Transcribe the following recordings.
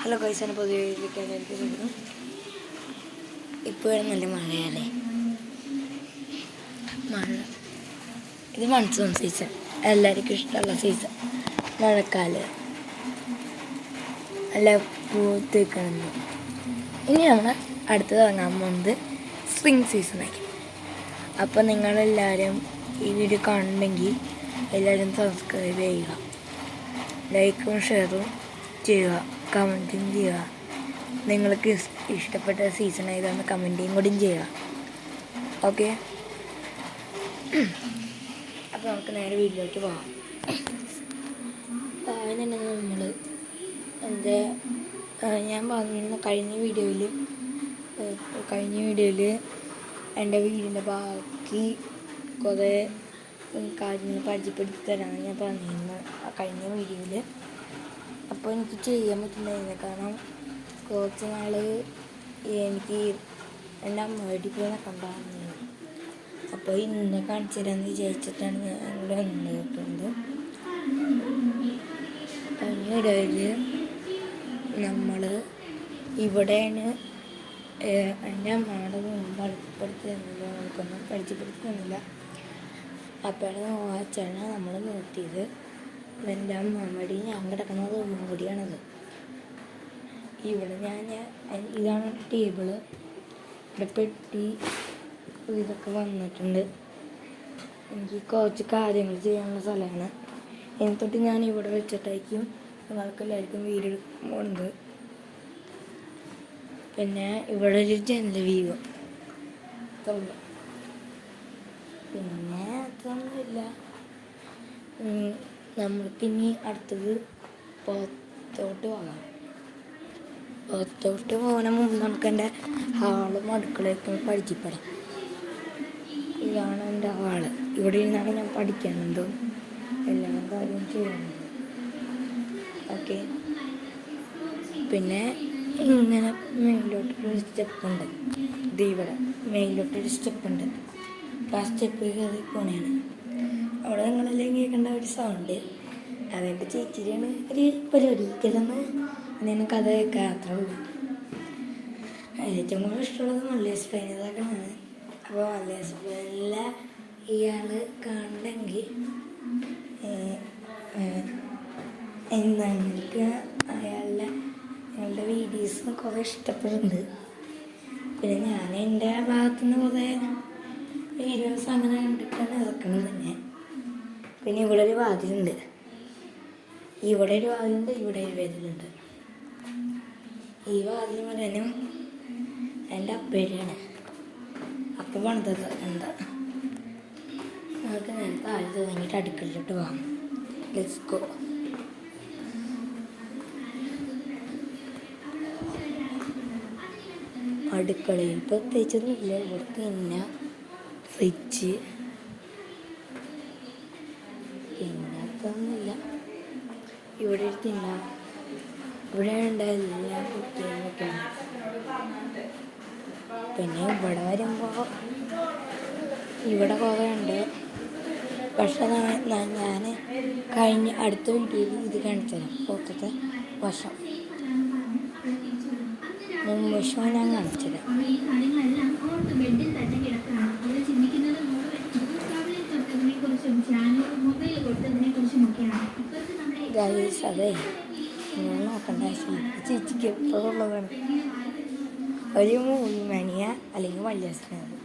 Hello guys, പൊതുവേദിക്കാൻ എടുത്തിരുന്നു. ഇപ്പോഴും നല്ല മഴയല്ലേ. മഴ ഇത് മൺസൂൺ സീസൺ, എല്ലാവർക്കും ഇഷ്ടമുള്ള സീസൺ. മഴക്കാലം നല്ല പൂത്ത് നിൽക്കുന്നത്. ഇനി നമ്മൾ അടുത്ത് തുടങ്ങാൻ പോകുന്നത് സ്പ്രിങ് സീസണായി. അപ്പോൾ നിങ്ങളെല്ലാവരും ഈ വീഡിയോ കാണുന്നുണ്ടെങ്കിൽ എല്ലാവരും സബ്സ്ക്രൈബ് ചെയ്യുക, ലൈക്കും ഷെയറും ചെയ്യുക, കമൻറ്റും ചെയ്യുക. നിങ്ങൾക്ക് ഇഷ്ടപ്പെട്ട സീസൺ ഏതാണെന്ന് കമൻറ്റും കൂടിയും ചെയ്യുക. ഓക്കെ, അപ്പോൾ നമുക്ക് നേരെ വീട്ടിലേക്ക് പോകാം. ആദ്യം തന്നെ നമ്മൾ ഞാൻ പറഞ്ഞ കഴിഞ്ഞ വീഡിയോയിൽ എൻ്റെ വീടിൻ്റെ ബാക്കി കുറേ കാര്യങ്ങൾ പരിചയപ്പെടുത്തി തരാമെന്ന് ഞാൻ പറഞ്ഞിരുന്നു കഴിഞ്ഞ വീഡിയോയിൽ. അപ്പോൾ എനിക്ക് ചെയ്യാൻ പറ്റുന്നില്ല, കാരണം കുറച്ച് നാൾ എനിക്ക് എൻ്റെ അമ്മ വീട്ടിൽ പോയി കണ്ടായിരുന്നു. അപ്പോൾ ഇന്ന് കാണിച്ചു തരാമെന്ന് വിചാരിച്ചിട്ടാണ് ഞാൻ ഇവിടെ വന്നിട്ടുണ്ട്. കഴിഞ്ഞ വീഡിയോയിൽ നമ്മൾ ഇവിടെയാണ് എൻ്റെ അമ്മയുടെ പരിചയപ്പെടുത്തി തന്നില്ല, നമുക്കൊന്നും പരിചയപ്പെടുത്തി തന്നില്ല. അപ്പോഴാണ് വാച്ചാണ് നമ്മൾ നിർത്തിയത്. എൻ്റെ അമ്മടി ഞാൻ കിടക്കുന്ന റൂമും കൂടിയാണത്. ഇവിടെ ഇതാണ് ടേബിള്, ഇവിടെ പെട്ടി, ഇതൊക്കെ വന്നിട്ടുണ്ട്. എനിക്ക് കുറച്ച് കാര്യങ്ങൾ ചെയ്യാനുള്ള സ്ഥലമാണ്. എന്നിട്ട് ഞാൻ ഇവിടെ വെച്ചിട്ടായിരിക്കും നിങ്ങൾക്ക് എല്ലാവർക്കും വീഡിയോ എടുക്കാൻ പോകുന്നത്. പിന്നെ ഇവിടെ ഒരു ജനൽ വ്യൂ, പിന്നെ അതൊന്നുമില്ല. നമ്മൾക്കിനി അടുത്തത് പുറത്തോട്ട് പോകാം. പുറത്തോട്ട് പോകുന്ന മുമ്പ് നമുക്ക് എൻ്റെ ഹാളും അടുക്കളയൊക്കെ പരിചയപ്പെടാം. ഇതാണ് എൻ്റെ ഹാള്. ഇവിടെ ഇരുന്നാണ് ഞാൻ പഠിക്കാനുണ്ടും എല്ലാ കാര്യവും ചെയ്യുന്നത്. ഓക്കെ, പിന്നെ ഇങ്ങനെ മേലിലോട്ടൊരു സ്റ്റെപ്പുണ്ട്. ഇത് ഇവിടെ മേലിലോട്ടൊരു സ്റ്റെപ്പുണ്ട്. ആ സ്റ്റെപ്പ് കയറി പോണേണ്. അവിടെ നിങ്ങളെല്ലാം കേൾക്കേണ്ട ഒരു സൗണ്ട്, അതെൻ്റെ ചേച്ചിയാണ് ഒരു പരിപാടിക്കലെന്ന് ഞാൻ കഥ കേൾക്കാൻ അത്രേ ഉള്ളൂ. ഏറ്റവും കൂടുതൽ ഇഷ്ടമുള്ളത് മല്ലേസ് പ്രേമിതാക്കളാണ്. അപ്പോൾ മല്ലേസ് പ്രേമിലെ ഇയാൾ കാണണമെങ്കിൽ എന്താണ് എനിക്ക് ഞങ്ങളുടെ വീഡിയോസ് കുറേ ഇഷ്ടപ്പെടുന്നുണ്ട്. പിന്നെ ഞാൻ എൻ്റെ ഭാഗത്തുനിന്ന് കുറേ വീഡിയോസ് അങ്ങനെ കണ്ടിട്ടാണ് ഇറക്കുന്നത് തന്നെ. പിന്നെ ഇവിടെ ഒരു വാതിലുണ്ട്, ഇവിടെ ഒരു വാതിലുണ്ട്, ഇവിടെ ഒരു വാതിലുണ്ട്. ഈ വാതിൽ മുഴുവനും എൻ്റെ അപ്പേടെയാണ്. അപ്പ പണിതത് എന്താ. നമുക്ക് നേരെ താഴെ തുടങ്ങിയിട്ട് അടുക്കളയിലോട്ട് പോകാം. Let's go. അടുക്കളയിൽ പ്രത്യേകിച്ചൊന്നുമില്ല. ഇവിടെ പിന്നെ ഫ്രിഡ്ജ്, പിന്നെ അതൊന്നുമില്ല. ഇവിടെ ഒരു തിന്നാം, ഇവിടെ എല്ലാം കുട്ടികളും വെക്കണം. പിന്നെ ഇവിടെ വരുമ്പോൾ ഇവിടെ കുറേ ഉണ്ട്. പക്ഷെ ഞാൻ അടുത്ത വീഡിയോയിൽ ഇത് കാണിച്ചു തരാം. പുറത്തത്തെ വശം മുൻവശം ഞാൻ കാണിച്ചു തരാം. അതെ, ഞാൻ നോക്കണ്ട ആവശ്യമില്ല. ചേച്ചിക്ക് എപ്പോഴുള്ളതാണ് ഒരു മൂവിമാനിയ അല്ലെങ്കിൽ മല്യാസ്നാണ്.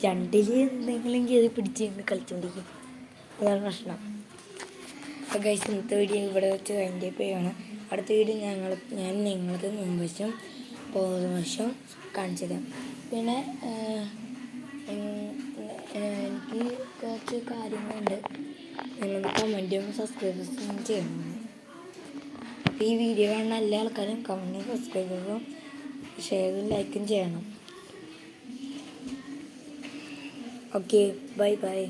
രണ്ടിൽ എന്തെങ്കിലും കയറി പിടിച്ച് കളിച്ചുകൊണ്ടിരിക്കും. അതാണ് പ്രശ്നം. അപ്പോൾ ഗൈസ്, ഇന്നത്തെ വീഡിയോ ഇവിടെ വെച്ച് അതിൻ്റെ പേരാണ്. അടുത്ത വീഡിയോ ഞാൻ നിങ്ങൾക്ക് മുൻവശം പുറകുവശം കാണിച്ചു തരാം. പിന്നെ എനിക്ക് കുറച്ച് കാര്യങ്ങളുണ്ട്. നിങ്ങൾ കമൻറ്റും സബ്സ്ക്രൈബേഴ്സും ചെയ്യണം. അപ്പോൾ ഈ വീഡിയോ കാണുന്ന എല്ലാ ആൾക്കാരും കമൻറ്റും സബ്സ്ക്രൈബറും ഷെയറും ലൈക്കും ചെയ്യണം. Okay, bye bye.